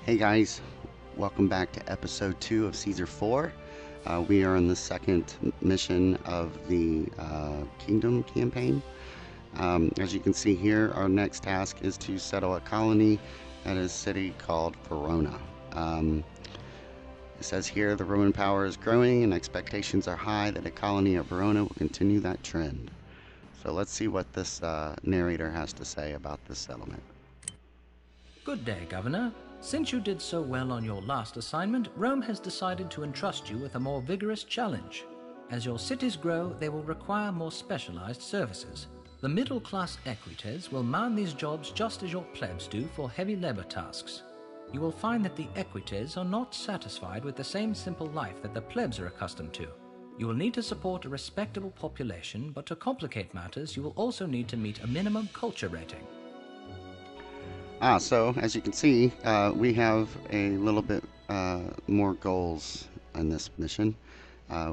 Hey guys, welcome back to episode 2 of Caesar 4. We are in the second mission of the Kingdom campaign. As you can see here, our next task is to settle a colony at a city called Verona. It says here the Roman power is growing and expectations are high that a colony at Verona will continue that trend. So let's see what this narrator has to say about this settlement. Good day, Governor. Since you did so well on your last assignment, Rome has decided to entrust you with a more vigorous challenge. As your cities grow, they will require more specialized services. The middle-class equites will man these jobs just as your plebs do for heavy labor tasks. You will find that the equites are not satisfied with the same simple life that the plebs are accustomed to. You will need to support a respectable population, but to complicate matters, you will also need to meet a minimum culture rating. So as you can see, we have a little bit more goals in this mission.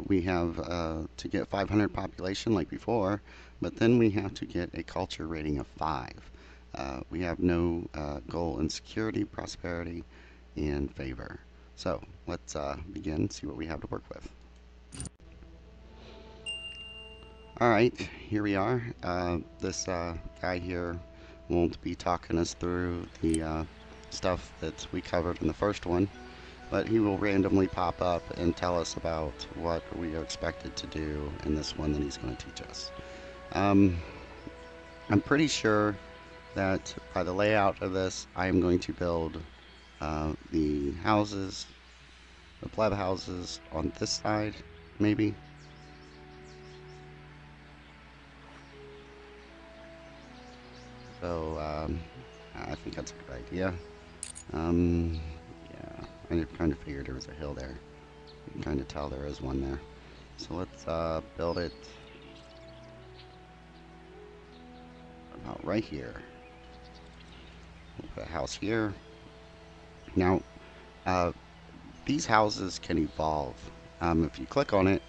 We have to get 500 population like before, but then we have to get a culture rating of 5. We have no goal in security, prosperity, and favor. So let's begin and see what we have to work with. Alright, here we are. This guy here won't be talking us through the stuff that we covered in the first one, but he will randomly pop up and tell us about what we are expected to do in this one that he's going to teach us. I'm pretty sure that by the layout of this, I am going to build the houses, the pleb houses on this side, maybe. So, I think that's a good idea. Yeah, I kind of figured there was a hill there. You can kind of tell there is one there. So let's build it about right here. We'll put a house here. Now, these houses can evolve. If you click on it,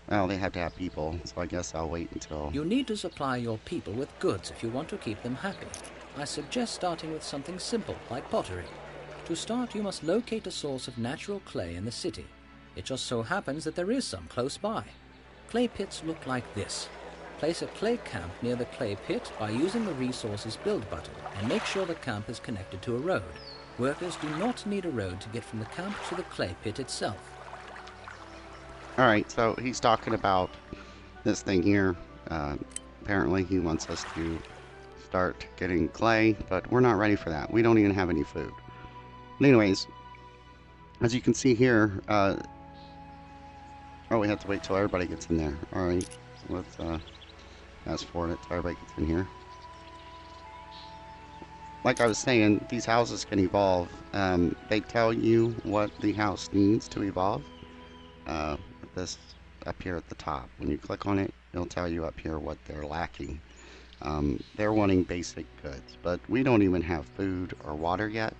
well, they have to have people, so I guess I'll wait until... You need to supply your people with goods if you want to keep them happy. I suggest starting with something simple, like pottery. To start, you must locate a source of natural clay in the city. It just so happens that there is some close by. Clay pits look like this. Place a clay camp near the clay pit by using the Resources Build button, and make sure the camp is connected to a road. Workers do not need a road to get from the camp to the clay pit itself. Alright, so he's talking about this thing here. Apparently he wants us to start getting clay, but we're not ready for that. We don't even have any food. But anyways, as you can see here, oh, we have to wait till everybody gets in there. Alright, so let's fast forward it till everybody gets in here. Like I was saying, these houses can evolve. They tell you what the house needs to evolve. This up here at the top. When you click on it, it'll tell you up here what they're lacking. They're wanting basic goods, but we don't even have food or water yet.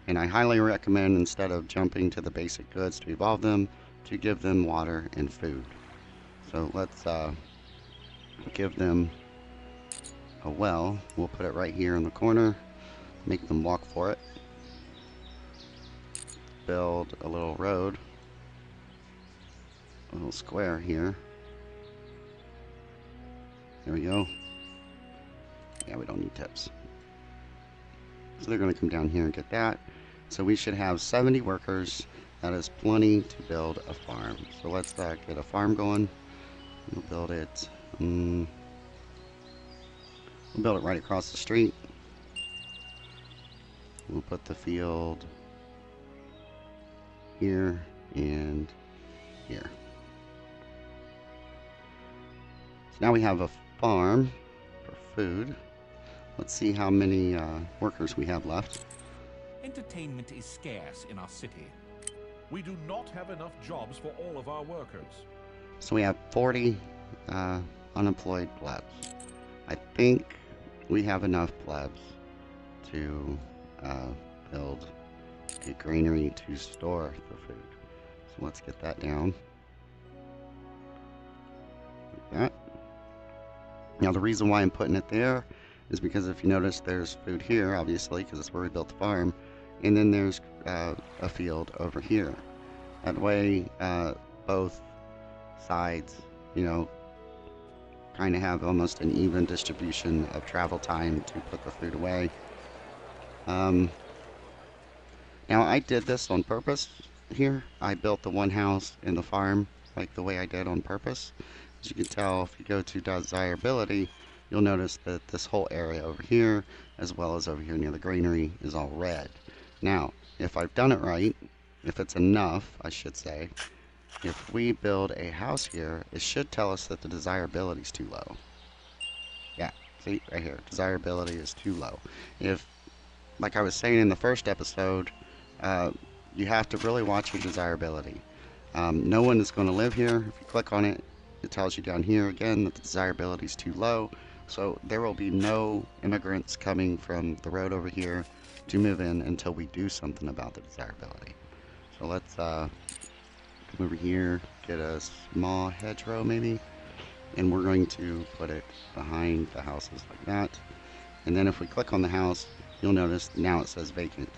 And I highly recommend, instead of jumping to the basic goods to evolve them, to give them water and food. So let's give them a well. We'll put it right here in the corner. Make them walk for it. Build a little road. A little square here. There we go. Yeah, we don't need tips. So they're going to come down here and get that. So we should have 70 workers. That is plenty to build a farm. So let's get a farm going. We'll build it. We'll build it right across the street. We'll put the field here and here. So now we have a farm for food. Let's see how many workers we have left. Entertainment is scarce in our city. We do not have enough jobs for all of our workers. So we have 40 unemployed plebs. I think we have enough plebs to build a granary to store the food. So let's get that down. Like that. Now the reason why I'm putting it there is because if you notice there's food here, obviously, because it's where we built the farm, And then there's a field over here. That way, both sides, you know, kind of have almost an even distribution of travel time to put the food away. Now, I did this on purpose here. I built the one house in the farm like the way I did on purpose. As you can tell, if you go to desirability, you'll notice that this whole area over here, as well as over here near the granary, is all red. Now, if I've done it right, if it's enough, I should say, if we build a house here, it should tell us that the desirability is too low. Yeah, see, right here, desirability is too low. If, like I was saying in the first episode, you have to really watch your desirability. No one is going to live here. If you click on it, it tells you down here again that the desirability is too low. So there will be no immigrants coming from the road over here to move in until we do something about the desirability. So let's come over here, get a small hedgerow maybe, and we're going to put it behind the houses like that. And then if we click on the house, you'll notice now it says vacant.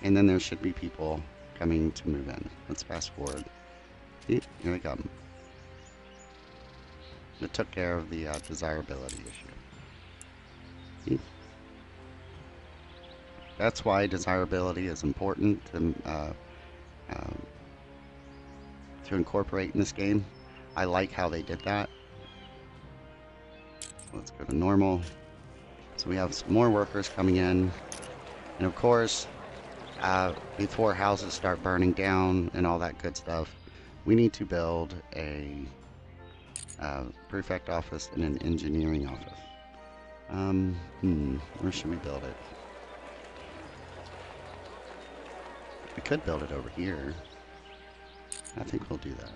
And then there should be people coming to move in. Let's fast forward. See, here they come. It took care of the desirability issue. See? That's why desirability is important to incorporate in this game. I like how they did that. Let's go to normal. So we have some more workers coming in. And of course, before houses start burning down and all that good stuff, we need to build a prefect office and an engineering office. Where should we build it? We could build it over here. I think we'll do that.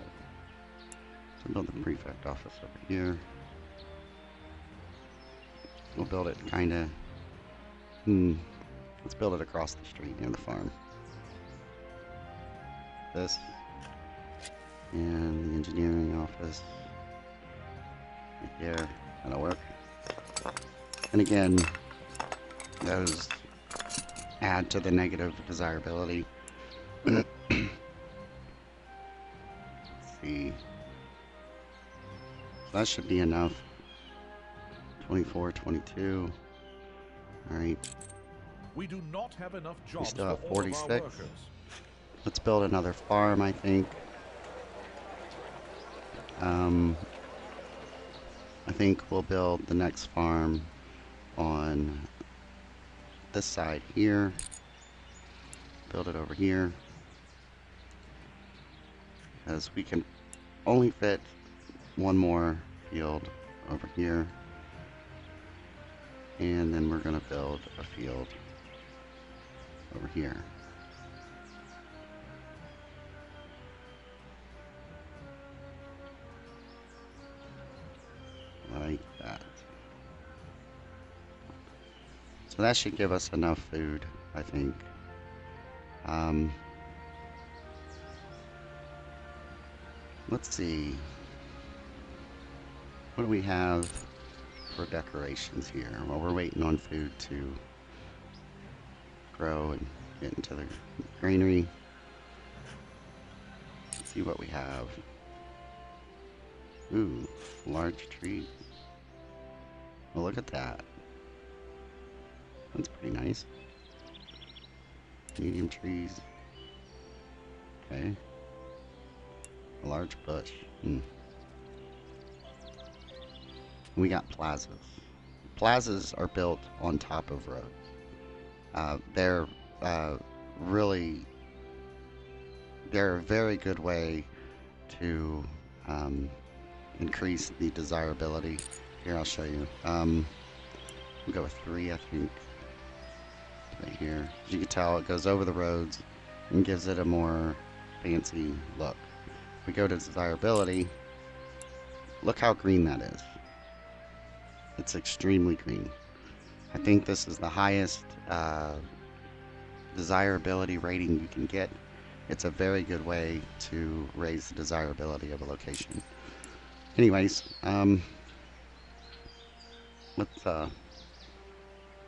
So build the prefect office over here. We'll build it kinda... Let's build it across the street near the farm. This. And the engineering office. Right there. That'll work. And again, those add to the negative desirability. Let's see. So that should be enough. 24, 22. Alright. We do not have enough jobs We still have for all of our 46. workers. Let's build another farm, I think. I think we'll build the next farm on this side here. Build it over here. Because we can only fit one more field over here. And then we're going to build a field over here. Like that. So that should give us enough food, I think. Let's see. What do we have for decorations here? While we're waiting on food to grow and get into the granary. Let's see what we have. Ooh, large tree. Well, look at that. That's pretty nice. Medium trees. Okay. A large bush. We got plazas. Plazas are built on top of roads. They're a very good way to increase the desirability. Here, I'll show you. We'll go with 3, I think. Right here. As you can tell, it goes over the roads and gives it a more fancy look. If we go to desirability, look how green that is. It's extremely green. I think this is the highest desirability rating you can get. It's a very good way to raise the desirability of a location. Anyways, let's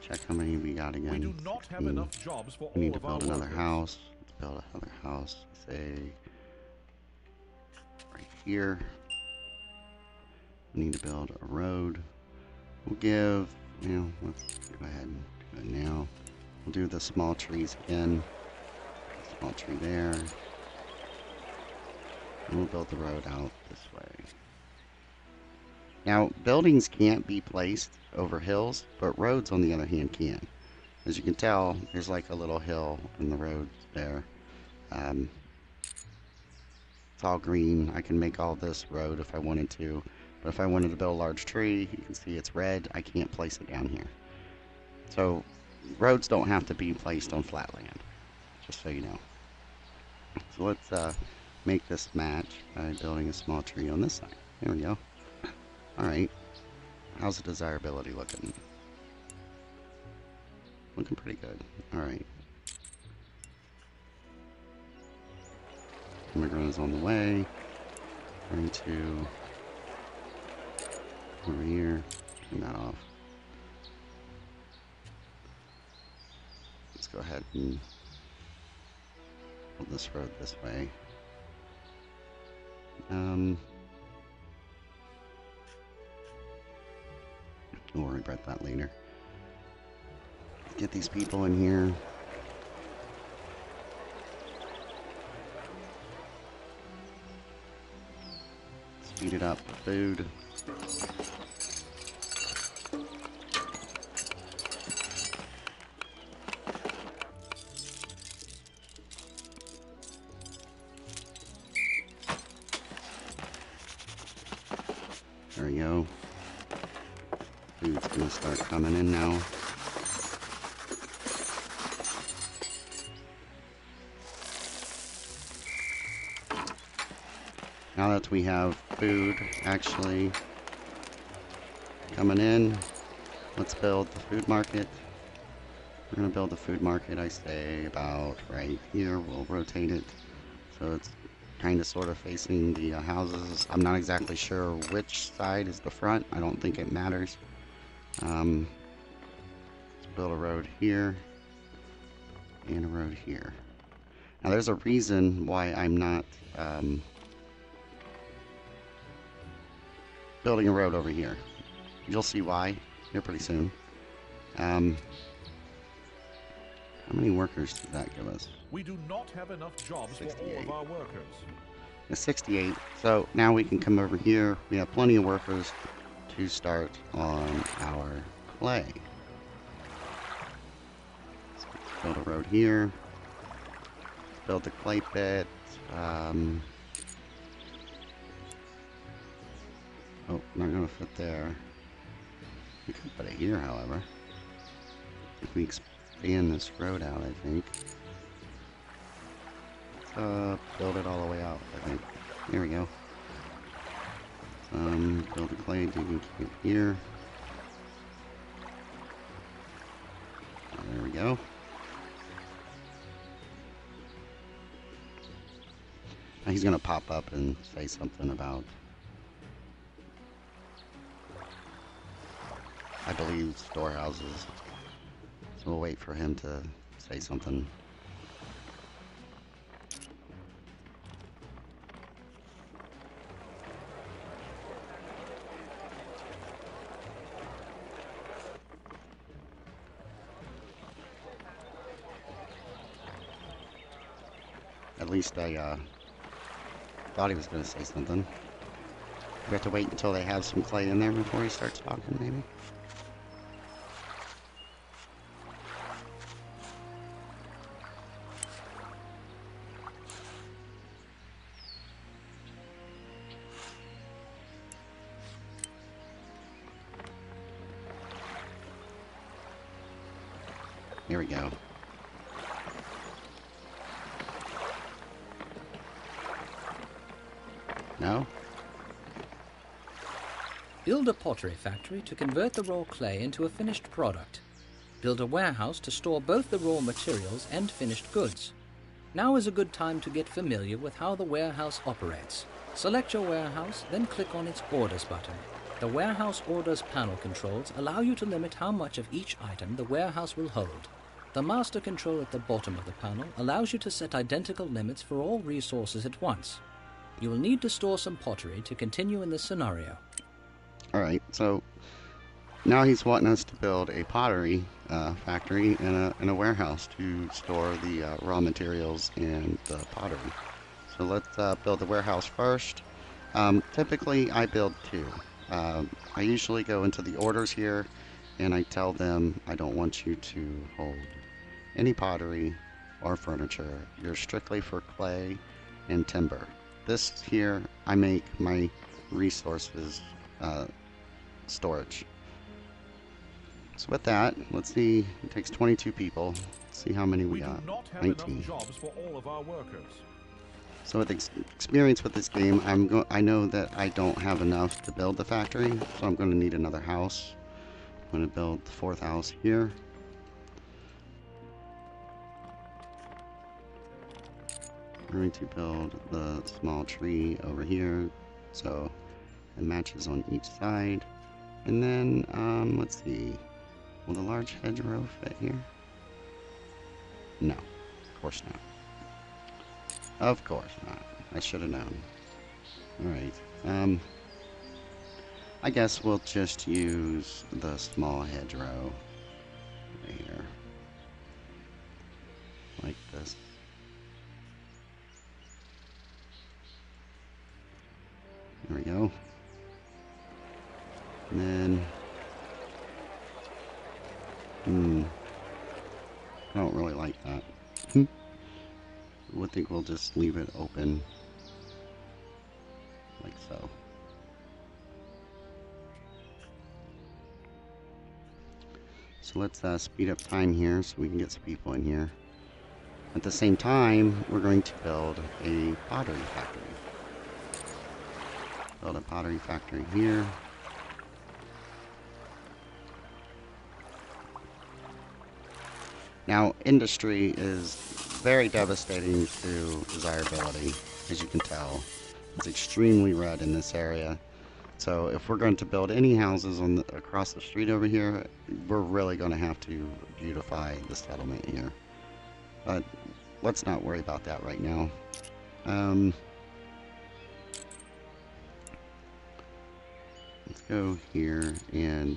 check how many we got again. We do not have 16. enough jobs for We need all to of our build another workers. house. Let's build another house. Say right here. We need to build a road. We'll give, let's go ahead and do it now. We'll do the small trees again. Small tree there. And we'll build the road out this way. Now, buildings can't be placed over hills, but roads, on the other hand, can. As you can tell, there's like a little hill in the road there. It's all green. I can make all this road if I wanted to. But if I wanted to build a large tree, you can see it's red. I can't place it down here. So, roads don't have to be placed on flat land, just so you know. So let's make this match by building a small tree on this side. There we go. Alright. How's the desirability looking? Looking pretty good. Alright. Immigrant is on the way. Going to over here. Turn that off. Let's go ahead and build this road this way. We'll regret that later. Get these people in here. Speed it up with food. There we go. Food's gonna start coming in now. Now that we have food actually coming in, let's build the food market. We're gonna build the food market, I say, about right here. We'll rotate it so it's kind of sort of facing the houses. I'm not exactly sure which side is the front. I don't think it matters. Let's build a road here and a road here. Now there's a reason why I'm not building a road over here. You'll see why here pretty soon. How many workers does that give us? We do not have enough jobs for all of our workers. It's 68. So now we can come over here. We have plenty of workers to start on our clay. So let's build a road here. Let's build the clay pit. Oh, not gonna fit there. We could put it here, however. If we expand this road out, I think. Let's build it all the way out, I think. There we go. Build the clay digging camp here. There we go. Now he's gonna pop up and say something about, I believe, storehouses. So we'll wait for him to say something. At least I thought he was going to say something. We have to wait until they have some clay in there before he starts talking, maybe? Here we go. No? Build a pottery factory to convert the raw clay into a finished product. Build a warehouse to store both the raw materials and finished goods. Now is a good time to get familiar with how the warehouse operates. Select your warehouse, then click on its Orders button. The warehouse orders panel controls allow you to limit how much of each item the warehouse will hold. The master control at the bottom of the panel allows you to set identical limits for all resources at once. You will need to store some pottery to continue in this scenario. Alright, so now he's wanting us to build a pottery factory and a warehouse to store the raw materials and the pottery. So let's build the warehouse first. Typically I build two. I usually go into the orders here and I tell them I don't want you to hold any pottery or furniture. You're strictly for clay and timber. This here, I make my resources storage. So with that, let's see, it takes 22 people. Let's see how many we got. Do not have 19. enough jobs for all of our workers. So with experience with this game, I know that I don't have enough to build the factory, so I'm going to need another house. I'm going to build the fourth house here. I'm going to build the small tree over here, so it matches on each side. And then, let's see, will the large hedgerow fit here? No, of course not. Of course not. I should have known. Alright, I guess we'll just use the small hedgerow right here. Like this. There we go. And then, I don't really like that. I think we'll just leave it open, like so. So let's speed up time here so we can get some people in here. At the same time, we're going to build a pottery factory. Build a pottery factory here. Now, industry is very devastating to desirability, as you can tell. It's extremely red in this area. So if we're going to build any houses on across the street over here, we're really going to have to beautify the settlement here. But let's not worry about that right now. Let's go here and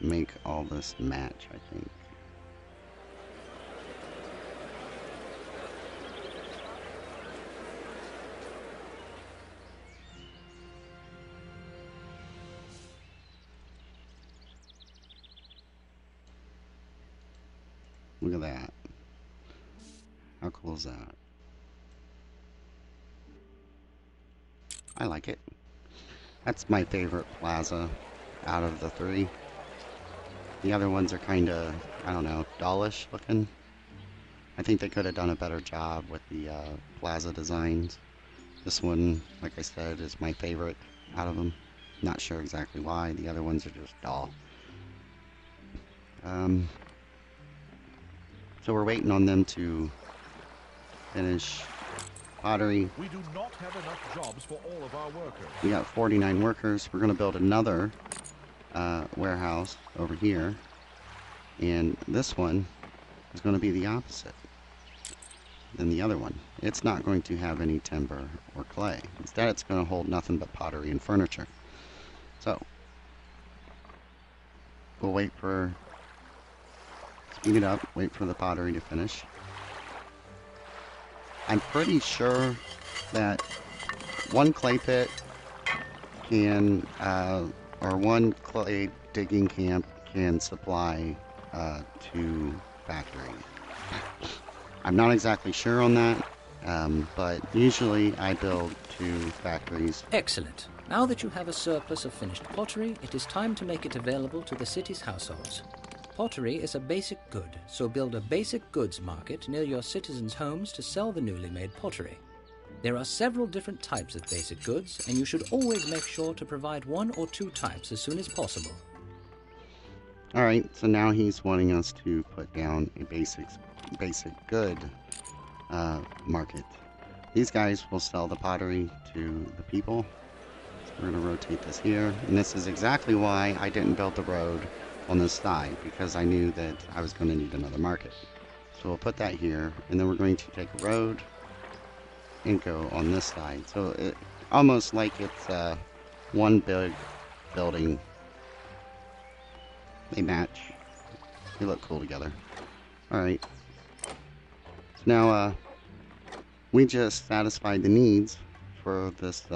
make all this match, I think. Look at that. How cool is that? I like it. That's my favorite plaza out of the three. The other ones are kind of, I don't know, dullish looking. I think they could have done a better job with the plaza designs. This one, like I said, is my favorite out of them. Not sure exactly why. The other ones are just dull. So we're waiting on them to finish pottery. We do not have enough jobs for all of our workers. We got 49 workers. We're going to build another warehouse over here. And this one is going to be the opposite than the other one. It's not going to have any timber or clay. Instead, it's going to hold nothing but pottery and furniture. So, we'll wait for... Speed it up, wait for the pottery to finish. I'm pretty sure that one clay pit can, or one clay digging camp can supply 2 factories. I'm not exactly sure on that, but usually I build 2 factories. Excellent. Now that you have a surplus of finished pottery, it is time to make it available to the city's households. Pottery is a basic good, so build a basic goods market near your citizens' homes to sell the newly made pottery. There are several different types of basic goods, and you should always make sure to provide 1 or 2 types as soon as possible. Alright, so now he's wanting us to put down a basic good market. These guys will sell the pottery to the people. We're going to rotate this here. And this is exactly why I didn't build the road on this side, because I knew that I was going to need another market. So we'll put that here, and then we're going to take a road and go on this side. So it almost like it's one big building. They match. They look cool together. Alright. So now we just satisfied the needs for this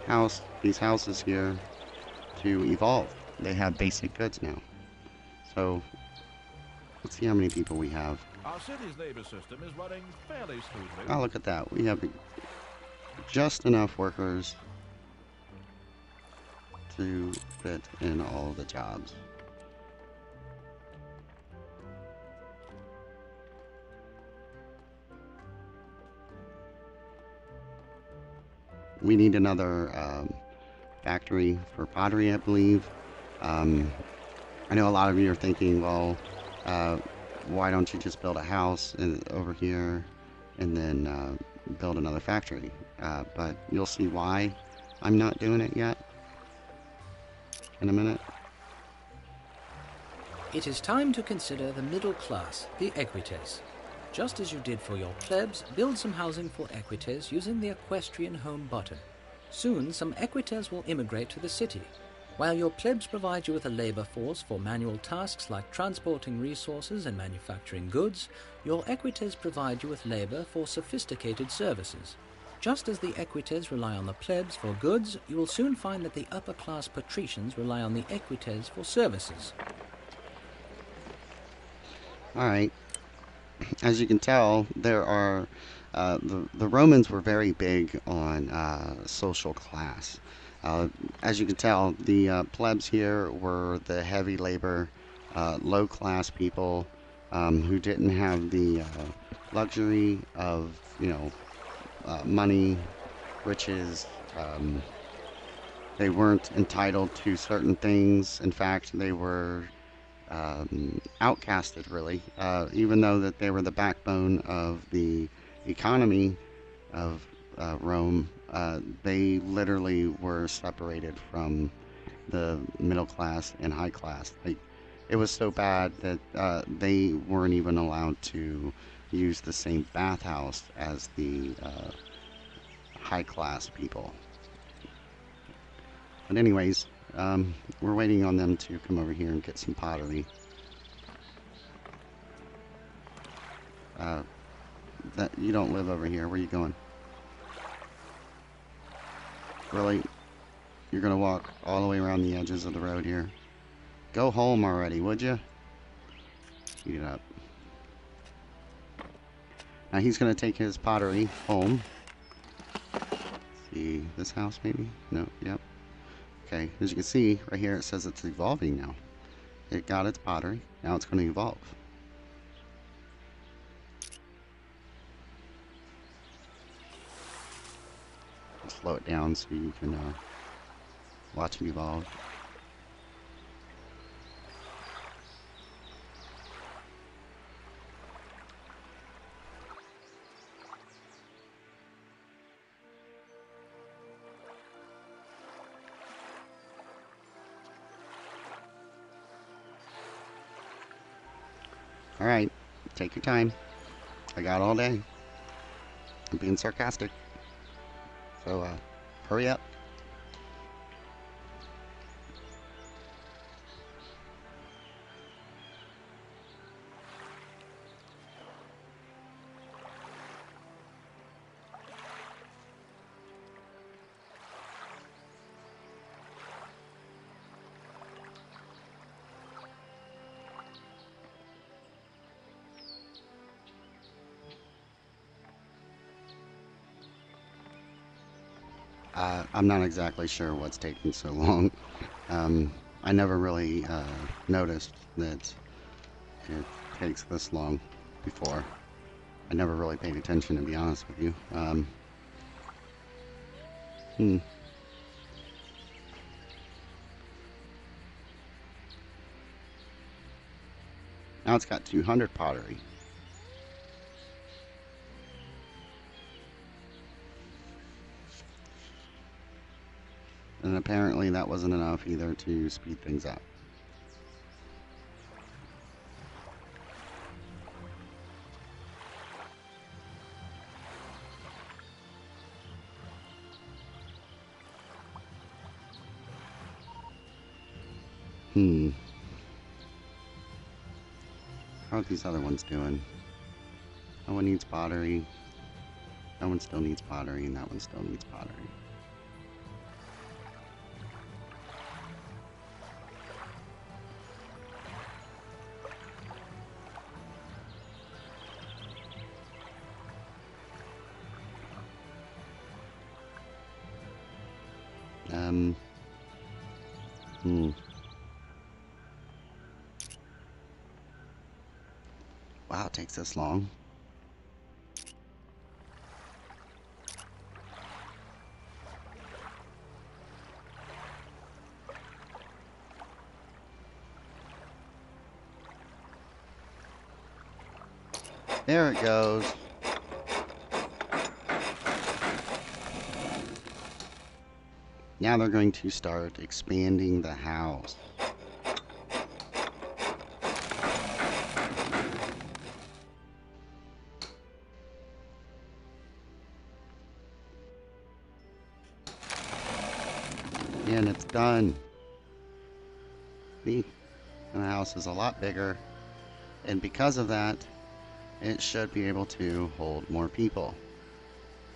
house, these houses here, to evolve. They have basic goods now. So let's see how many people we have. Our city's labor system is running fairly smoothly. Oh, look at that. We have just enough workers to fit in all the jobs. We need another factory for pottery, I believe. I know a lot of you are thinking, well, why don't you just build a house over here and then build another factory? But you'll see why I'm not doing it yet in a minute. It is time to consider the middle class, the equites. Just as you did for your plebs, build some housing for equites using the equestrian home button. Soon, some equites will immigrate to the city. While your plebs provide you with a labor force for manual tasks like transporting resources and manufacturing goods, your equites provide you with labor for sophisticated services. Just as the equites rely on the plebs for goods, you will soon find that the upper-class patricians rely on the equites for services. Alright. As you can tell, there are the Romans were very big on social class. As you can tell, the plebs here were the heavy labor, low-class people who didn't have the luxury of, money, riches. They weren't entitled to certain things. In fact, they were outcasted, really, even though that they were the backbone of the economy of Rome. They literally were separated from the middle class and high class. It was so bad that they weren't even allowed to use the same bathhouse as the high class people. But anyways, we're waiting on them to come over here and get some pottery. That you don't live over here. Where are you going? Really? You're gonna walk all the way around the edges of the road here? Go home already, would you? Eat it up. Now he's gonna take his pottery home. Let's see, this house maybe? No, yep. Okay, as you can see, right here it says it's evolving now. It got its pottery, now it's going to evolve. Slow it down so you can watch it evolve. Alright, take your time. I got all day. I'm being sarcastic. So, hurry up. I'm not exactly sure what's taking so long. I never really noticed that it takes this long before. I never really paid attention, to be honest with you. Now it's got 200 pottery. And apparently that wasn't enough either to speed things up. How are these other ones doing? That one needs pottery. That one still needs pottery, and that one still needs pottery. Um, Wow, it takes this long. There it goes. Now they're going to start expanding the house. And it's done. See? And the house is a lot bigger. And because of that, it should be able to hold more people.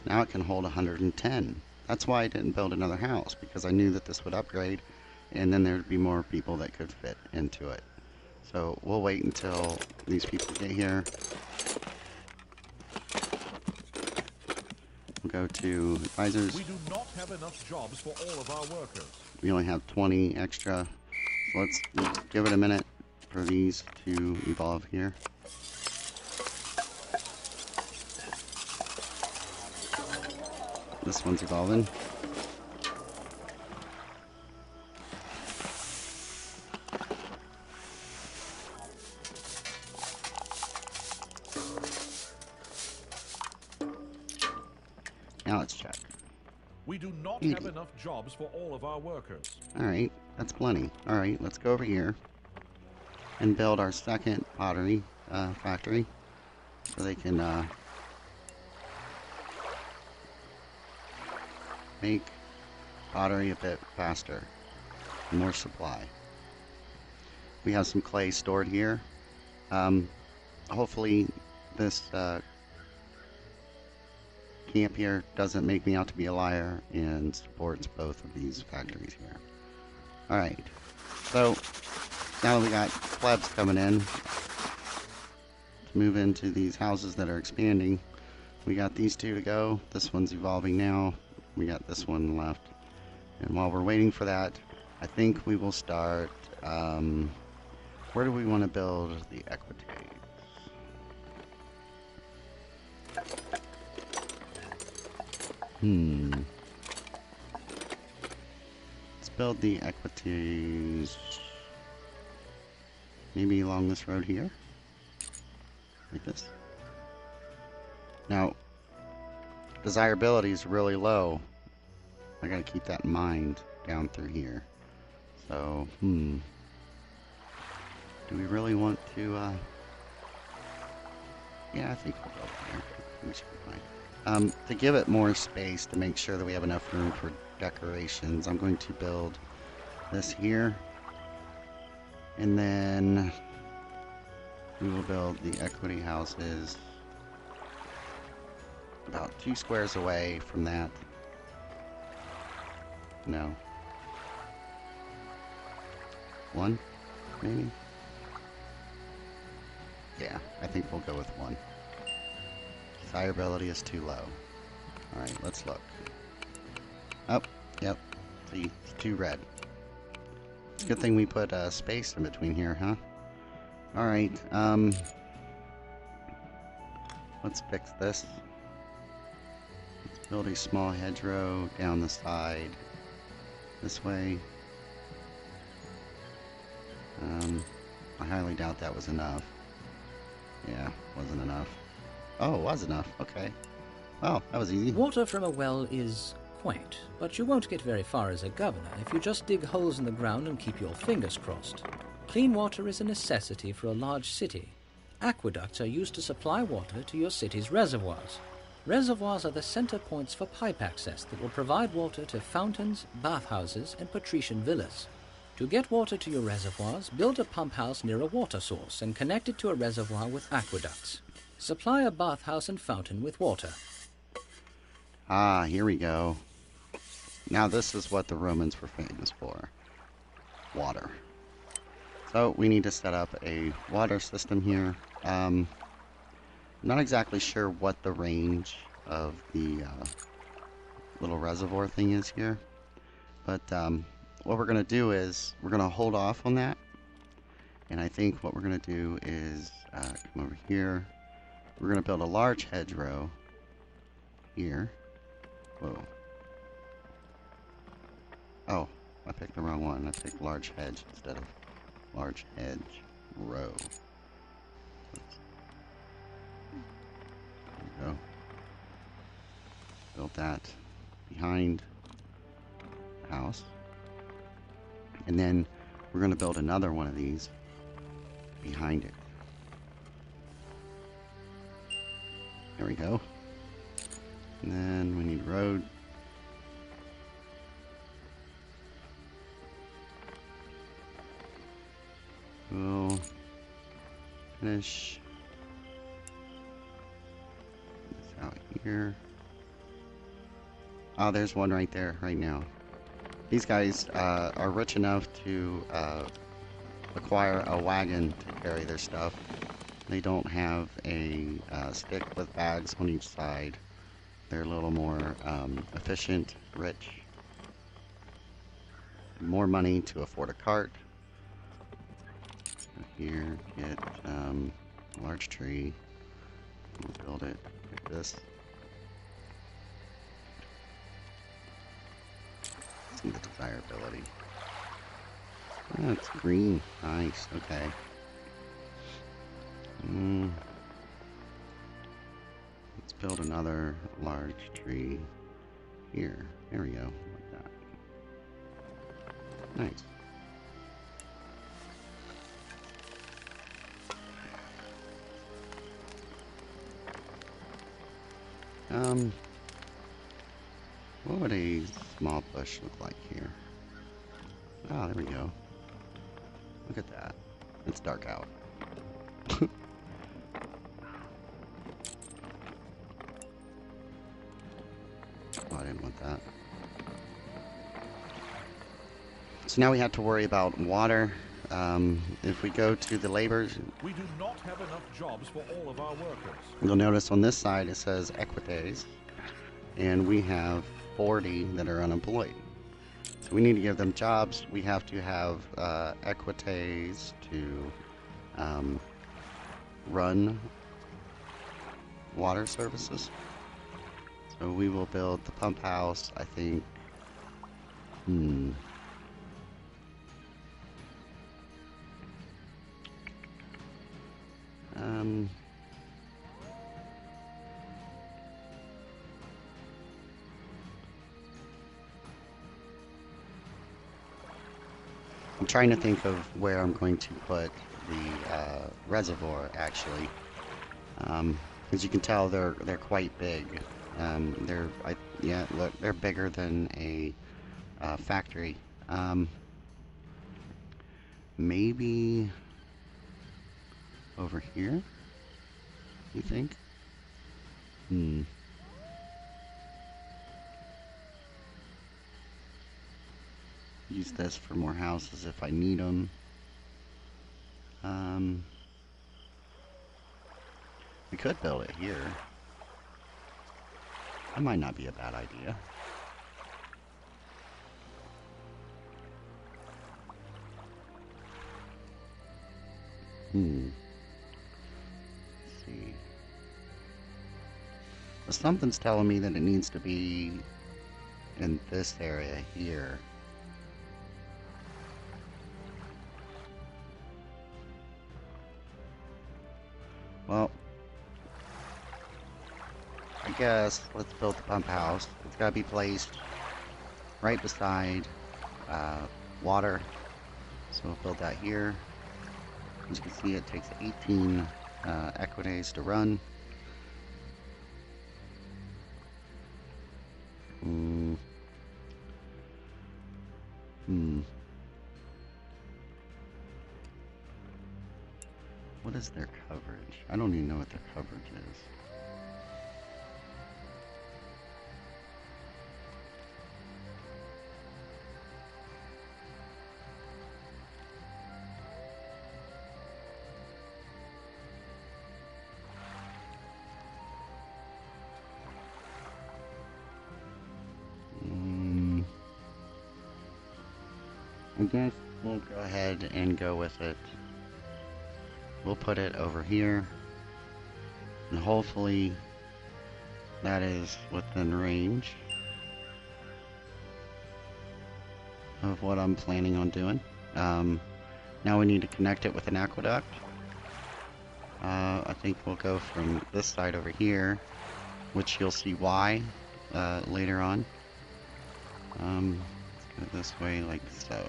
Now it can hold 110. That's why I didn't build another house, because I knew that this would upgrade, and then there'd be more people that could fit into it. So we'll wait until these people get here. We'll go to advisors. We do not have enough jobs for all of our workers. We only have 20 extra. So let's give it a minute for these to evolve here. This one's evolving. Now let's check. We do not 80. have enough jobs for all of our workers. Alright, that's plenty. Alright, let's go over here and build our second pottery factory so they can make pottery a bit faster. More supply. We have some clay stored here. Hopefully this camp here doesn't make me out to be a liar and supports both of these factories here. Alright, so now that we got plebs coming in to move into these houses that are expanding, we got these two to go. This one's evolving now. We got this one left. And while we're waiting for that, I think we will start, where do we want to build the equites? Let's build the equites maybe along this road here. Like this. Now, desirability is really low. I gotta keep that in mind down through here. So, do we really want to, yeah, I think we'll go there. We should be fine. To give it more space to make sure that we have enough room for decorations, I'm going to build this here. And then we will build the equity houses about 2 squares away from that. No. 1, maybe? Yeah, I think we'll go with 1. Desirability is too low. Alright, let's look. Oh, yep. See, it's too red. It's a good thing we put space in between here, huh? Alright, let's fix this. Let's build a small hedgerow down the side. This way. I highly doubt that was enough. Yeah, wasn't enough. Oh, it was enough. Okay. Oh, that was easy. Water from a well is quaint, but you won't get very far as a governor if you just dig holes in the ground and keep your fingers crossed. Clean water is a necessity for a large city. Aqueducts are used to supply water to your city's reservoirs. Reservoirs are the center points for pipe access that will provide water to fountains, bathhouses, and patrician villas. To get water to your reservoirs, build a pump house near a water source and connect it to a reservoir with aqueducts. Supply a bathhouse and fountain with water. Ah, here we go. Now this is what the Romans were famous for. Water. So we need to set up a water system here. Not exactly sure what the range of the little reservoir thing is here. But what we're going to do is we're going to hold off on that. And I think what we're going to do is come over here. We're going to build a large hedgerow here. Whoa. Oh, I picked the wrong one. I picked large hedge instead of large hedge row. There we go. Build that behind the house. And then we're going to build another one of these behind it. There we go. And then we need road. We'll finish this out here. Oh, there's one right there, right now. These guys are rich enough to acquire a wagon to carry their stuff. They don't have a stick with bags on each side. They're a little more efficient, rich. More money to afford a cart. Here, get a large tree. We'll build it like this. See the desirability. Oh, it's green. Nice. Okay. Let's build another large tree here. There we go. Like that. Nice. What would a small bush look like here? Ah, there we go. Look at that. It's dark out. Oh, I didn't want that. So now we have to worry about water. If we go to the labor, We do not have enough jobs for all of our workers. you'll notice on this side it says equites, and we have 40 that are unemployed. So we need to give them jobs. We have to have equites to run water services. So we will build the pump house, I think. I'm trying to think of where I'm going to put the reservoir, actually. As you can tell, they're quite big. Yeah, look, they're bigger than a factory. Maybe over here, you think? Use this for more houses if I need them. We could build it here. That might not be a bad idea. Let's see. Well, something's telling me that it needs to be in this area here. Well, I guess let's build the pump house. It's gotta be placed right beside water. So we'll build that here. As you can see, it takes 18 equites to run. What is their coverage? I don't even know what their coverage is. I guess we'll go ahead and go with it. We'll put it over here, and hopefully that is within range of what I'm planning on doing. Now we need to connect it with an aqueduct. I think we'll go from this side over here, which you'll see why later on. Let's go this way like so.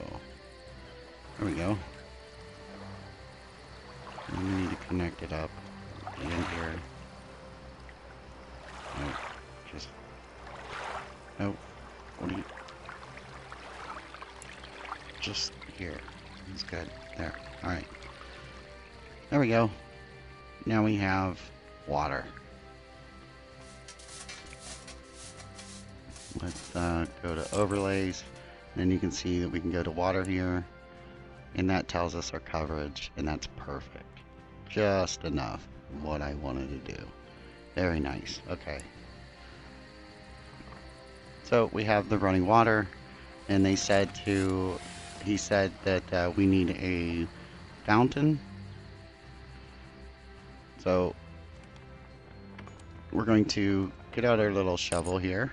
There we go. And we need to connect it up at the end here. Nope. Just... Nope. What do you... Just here. That's good. There. Alright. There we go. Now we have water. Let's go to overlays. Then you can see that we can go to water here. And that tells us our coverage. And that's perfect. Just enough of what I wanted to do. Very nice. Okay. So we have the running water. And they said to... He said that we need a fountain. So we're going to get out our little shovel here.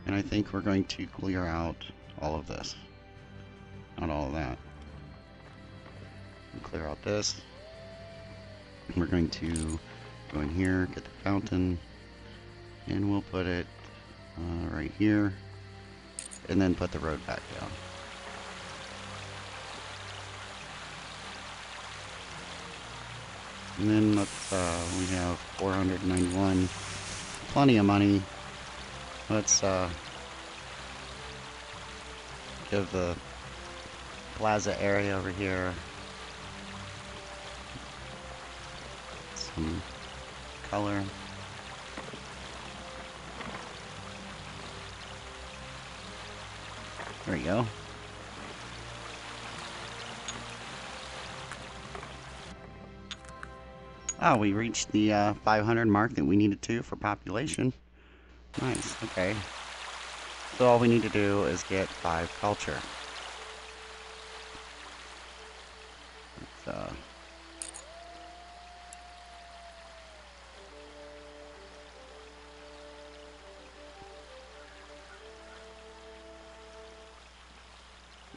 And I think we're going to clear out all of this. Not all of that. We'll clear out this. We're going to go in here, get the fountain, and we'll put it right here, and then put the road back down. And then let's, we have 491, plenty of money. Let's give the plaza area over here some color. There we go. Oh, we reached the 500 mark that we needed to for population. Nice, okay. So all we need to do is get 5 culture. Let's,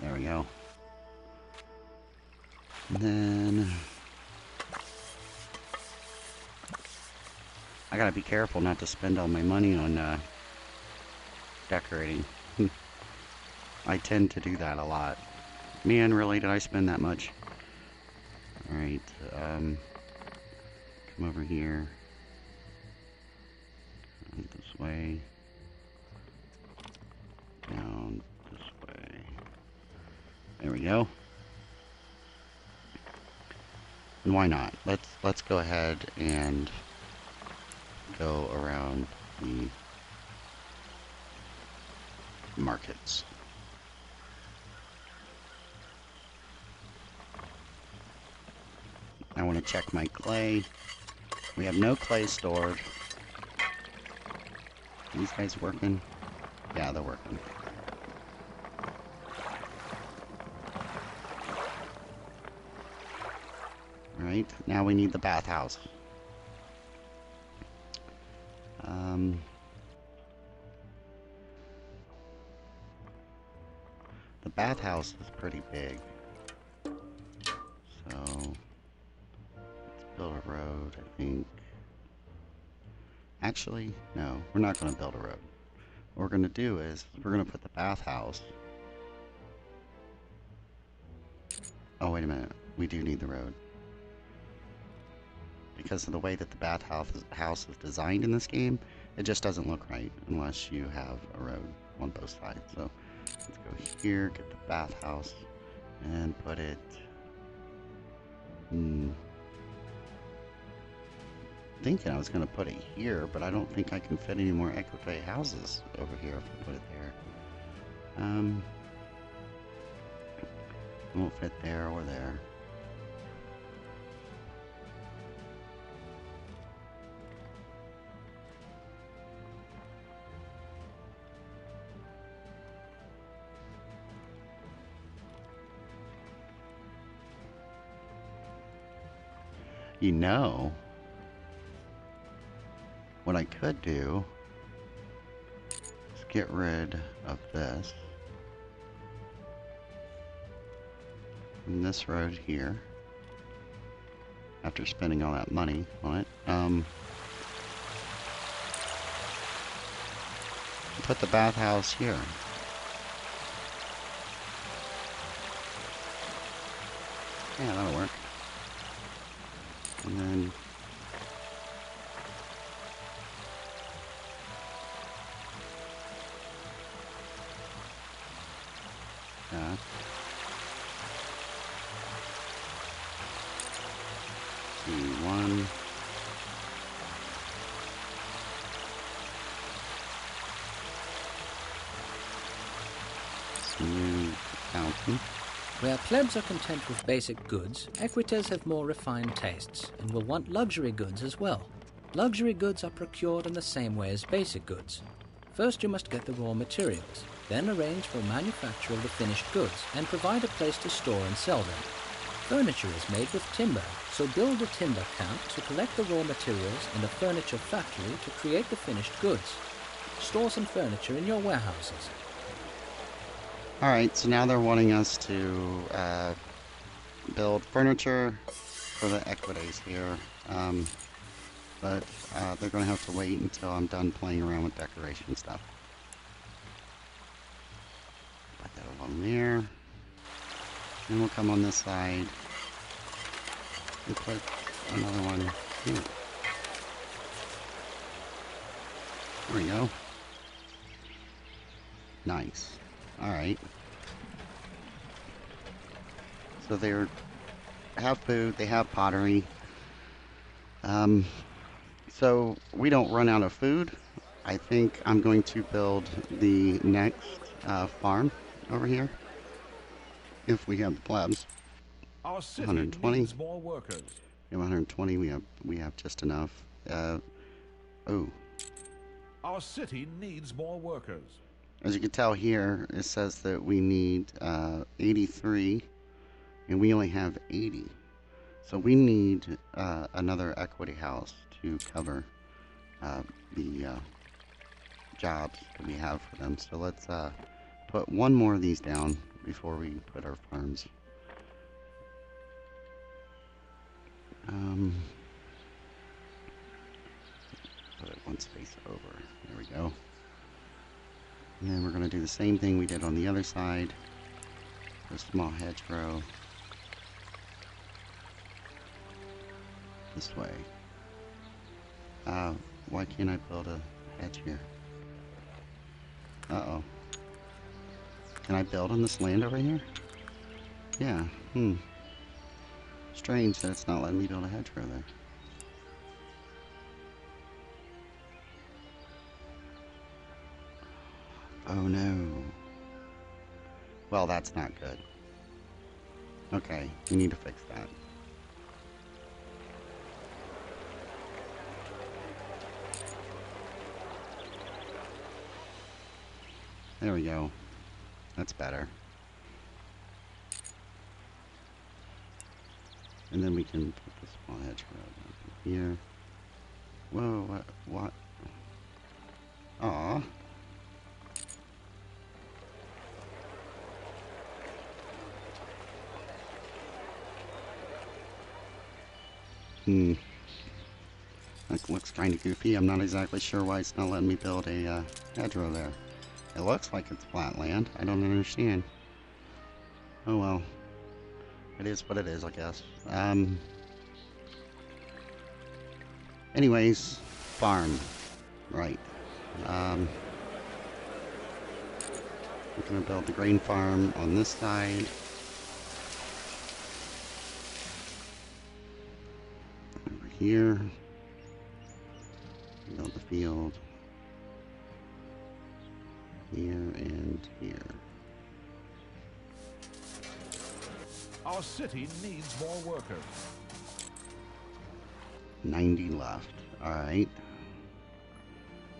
there we go. And then I gotta be careful not to spend all my money on decorating. I tend to do that a lot. Man, really, did I spend that much? Alright, come over here. This way. Down this way. There we go. And why not? Let's go ahead and go around the markets. I want to check my clay. We have no clay stored. Are these guys working? Yeah, they're working. Alright, now we need the bathhouse. The bathhouse is pretty big. So let's build a road, I think. Actually, no, we're not going to build a road. what we're going to do is we're going to put the bathhouse. Oh, wait a minute. We do need the road. Because of the way that the bathhouse is designed in this game, it just doesn't look right unless you have a road on both sides. So let's go here, get the bathhouse, and put it... Thinking I was going to put it here, but I don't think I can fit any more equite houses over here if I put it there. It won't fit there or there. You know, what I could do is get rid of this. And this road here. After spending all that money on it. Put the bathhouse here. Yeah, that'll work. And then that. C1. Smooth fountain. Where plebs are content with basic goods, equites have more refined tastes and will want luxury goods as well. Luxury goods are procured in the same way as basic goods. First you must get the raw materials, then arrange for manufacture of the finished goods and provide a place to store and sell them. Furniture is made with timber, so build a timber camp to collect the raw materials and a furniture factory to create the finished goods. Store some furniture in your warehouses. Alright, so now they're wanting us to build furniture for the equites here. But they're going to have to wait until I'm done playing around with decoration stuff. Put that along there. Then we'll come on this side and put another one here. There we go. Nice. Alright. So they have food, they have pottery. So we don't run out of food. I think I'm going to build the next farm over here. If we have the plebs. Our city 120. needs more workers. We have 120. We have just enough. Oh. Our city needs more workers. As you can tell here, it says that we need 83, and we only have 80. So we need another equity house to cover the jobs that we have for them. So let's put one more of these down before we put our farms. Put it one space over. There we go. And then we're going to do the same thing we did on the other side. A small hedgerow. This way. Why can't I build a hedge here? Uh-oh. Can I build on this land over here? Yeah. Strange that it's not letting me build a hedgerow there. Oh no. Well, that's not good. Okay, we need to fix that. There we go. That's better. And then we can put the small hedgerow down here. Whoa, what? Aw. That looks kind of goofy. I'm not exactly sure why it's not letting me build a hedgerow there. It looks like it's flat land. I don't understand. Oh well. It is what it is, I guess. Anyways, farm. Right. We're gonna build the grain farm on this side. Over here. Build the field. Here and here. Our city needs more workers. 90 left. Alright.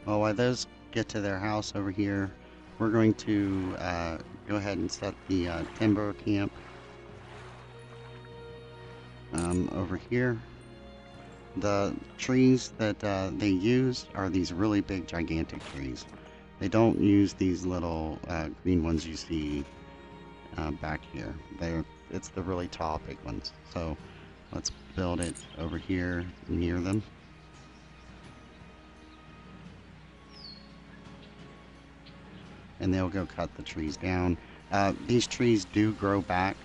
Well, while those get to their house over here, we're going to go ahead and set the timber camp over here. The trees that they use are these really big, gigantic trees. They don't use these little green ones you see back here. It's the really tall, big ones. So let's build it over here near them. And they'll go cut the trees down. These trees do grow back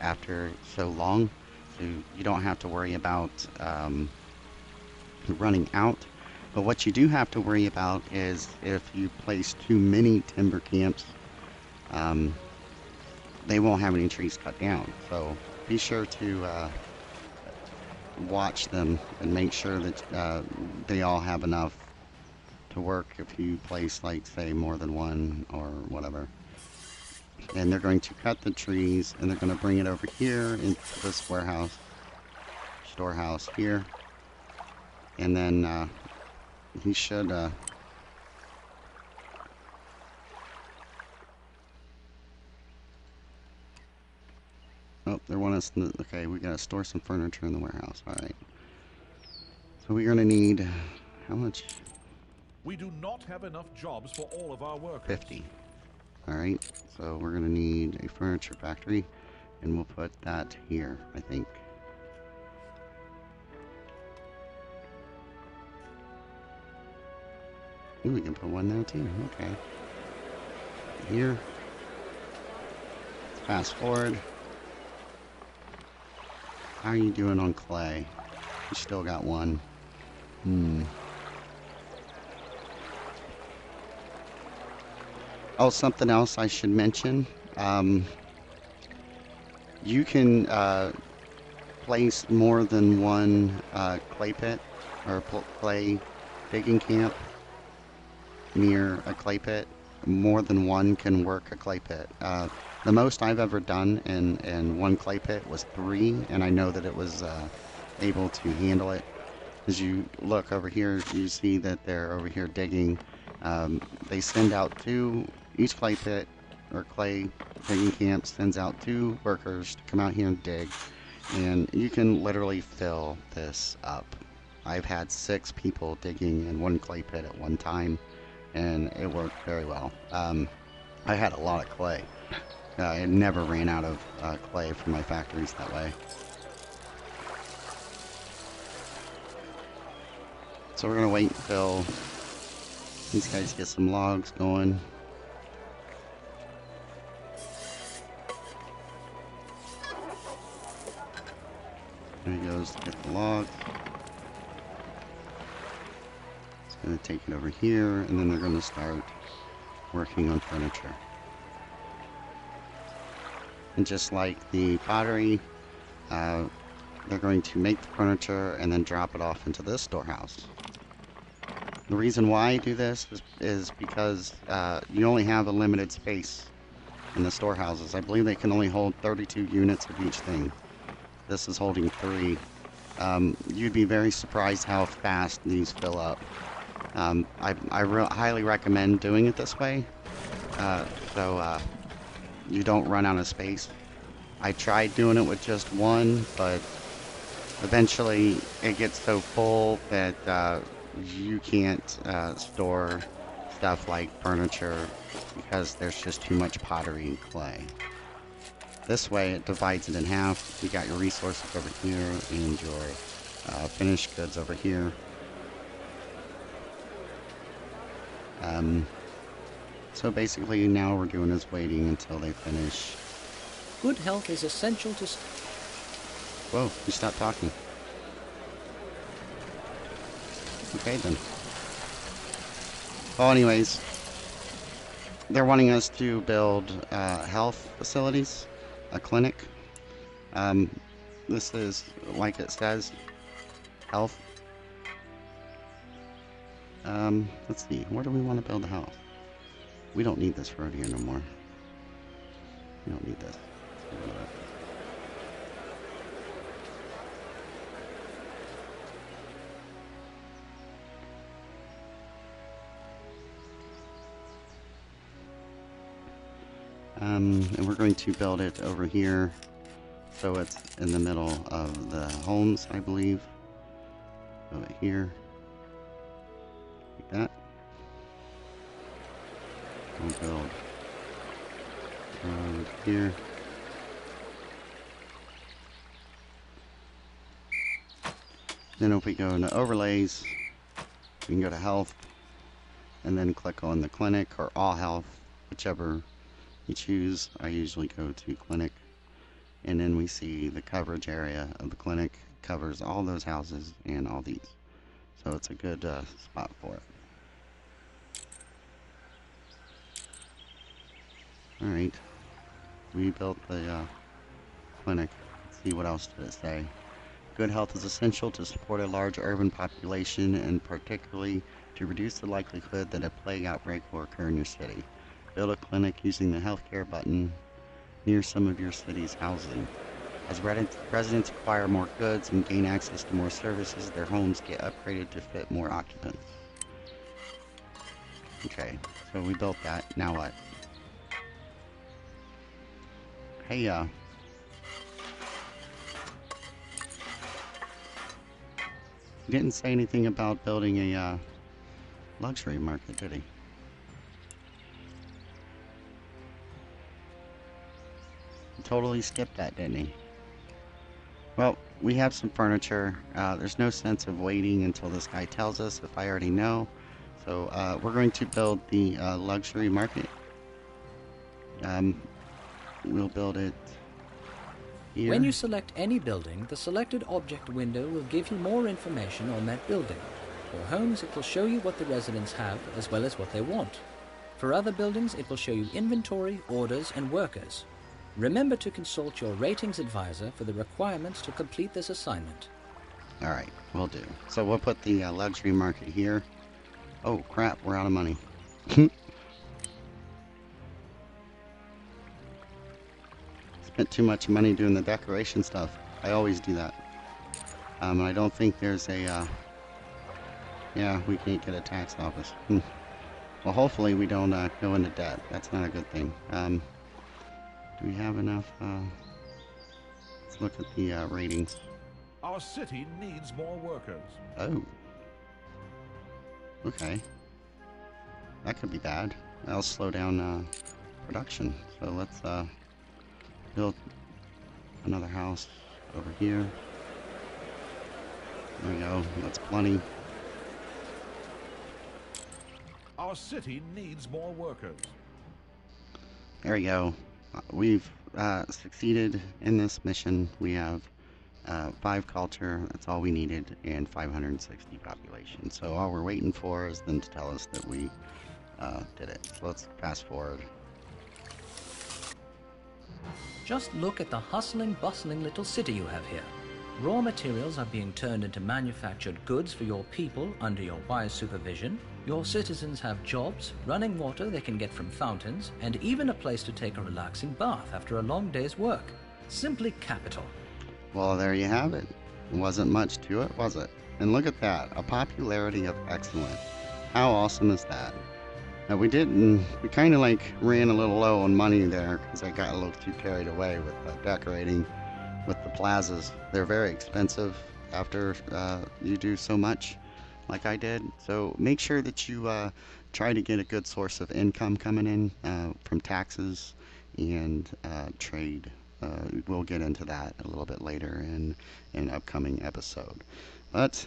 after so long, so you don't have to worry about running out. But what you do have to worry about is if you place too many timber camps, they won't have any trees cut down. So be sure to watch them and make sure that they all have enough to work if you place, like, say, more than one or whatever. And they're going to cut the trees and they're going to bring it over here into this warehouse, storehouse here. And then he should oh, they want us to, okay, we gotta store some furniture in the warehouse. Alright. So we're gonna need how much? We do not have enough jobs for all of our workers. 50. Alright, so we're gonna need a furniture factory, and we'll put that here, I think. Ooh, we can put one there too. Okay. Here. Let's fast forward. How are you doing on clay? You still got one. Oh, something else I should mention. You can place more than one clay pit or clay digging camp near a clay pit. More than one can work a clay pit. The most I've ever done in one clay pit was 3, and I know that it was able to handle it. As you look over here, you see that they're over here digging. They send out 2, each clay pit or clay digging camp sends out 2 workers to come out here and dig, and you can literally fill this up. I've had 6 people digging in one clay pit at one time, and it worked very well. I had a lot of clay. I never ran out of clay from my factories that way. So we're gonna wait until these guys get some logs going. There he goes to get the log. It's gonna take it over here, and then they're gonna start working on furniture. And just like the pottery, they're going to make the furniture and then drop it off into this storehouse. The reason why I do this is because you only have a limited space in the storehouses. I believe they can only hold 32 units of each thing. This is holding 3. You'd be very surprised how fast these fill up. I highly recommend doing it this way, so you don't run out of space. I tried doing it with just 1, but eventually it gets so full that you can't store stuff like furniture because there's just too much pottery and clay. This way it divides it in half. You got your resources over here and your finished goods over here. So basically now we're doing is waiting until they finish. Good health is essential to... Whoa, you stopped talking. Okay then. Well, anyways, they're wanting us to build health facilities, a clinic. This is, like it says, health. Let's see, where do we want to build a house? We don't need this road here no more. We don't need this. Let's get rid of that. And we're going to build it over here so it's in the middle of the homes, I believe. Build it here. Like that. We'll build road here. Then if we go into overlays, we can go to health and then click on the clinic or all health, whichever you choose. I usually go to clinic, and then we see the coverage area of the clinic covers all those houses and all these, so it's a good spot for it. Alright, we built the clinic. Let's see, what else did it say? Good health is essential to support a large urban population, and particularly to reduce the likelihood that a plague outbreak will occur in your city. Build a clinic using the healthcare button near some of your city's housing. As residents acquire more goods and gain access to more services, their homes get upgraded to fit more occupants. Okay, so we built that. Now what? Hey, you didn't say anything about building a luxury market, did he? Totally skipped that, didn't he? Well, we have some furniture. There's no sense of waiting until this guy tells us if I already know. So we're going to build the luxury market. We'll build it here. When you select any building, the selected object window will give you more information on that building. For homes, it will show you what the residents have as well as what they want. For other buildings, it will show you inventory, orders, and workers. Remember to consult your ratings advisor for the requirements to complete this assignment. Alright, will do. So we'll put the luxury market here. Oh crap, we're out of money. Spent too much money doing the decoration stuff. I always do that. And I don't think there's a, yeah, we can't get a tax office. Well, hopefully we don't go into debt. That's not a good thing. Do we have enough? Let's look at the ratings. Our city needs more workers. Oh. Okay. That could be bad. That'll slow down production. So let's build another house over here. There we go. That's plenty. Our city needs more workers. There we go. We've succeeded in this mission. We have 5 culture, that's all we needed, and 560 population. So all we're waiting for is them to tell us that we did it. So let's fast forward. Just look at the hustling, bustling little city you have here. Raw materials are being turned into manufactured goods for your people under your wise supervision. Your citizens have jobs, running water they can get from fountains, and even a place to take a relaxing bath after a long day's work. Simply capital. Well, there you have it. It wasn't much to it, was it? And look at that, a popularity of excellent. How awesome is that? Now we kind of like ran a little low on money there because I got a little too carried away with decorating with the plazas. They're very expensive after you do so much like I did. So make sure that you try to get a good source of income coming in from taxes and trade. We'll get into that a little bit later in an upcoming episode. But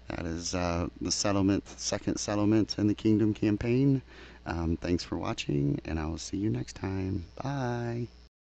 that is the settlement, second settlement in the Kingdom campaign. Thanks for watching, and I will see you next time. Bye.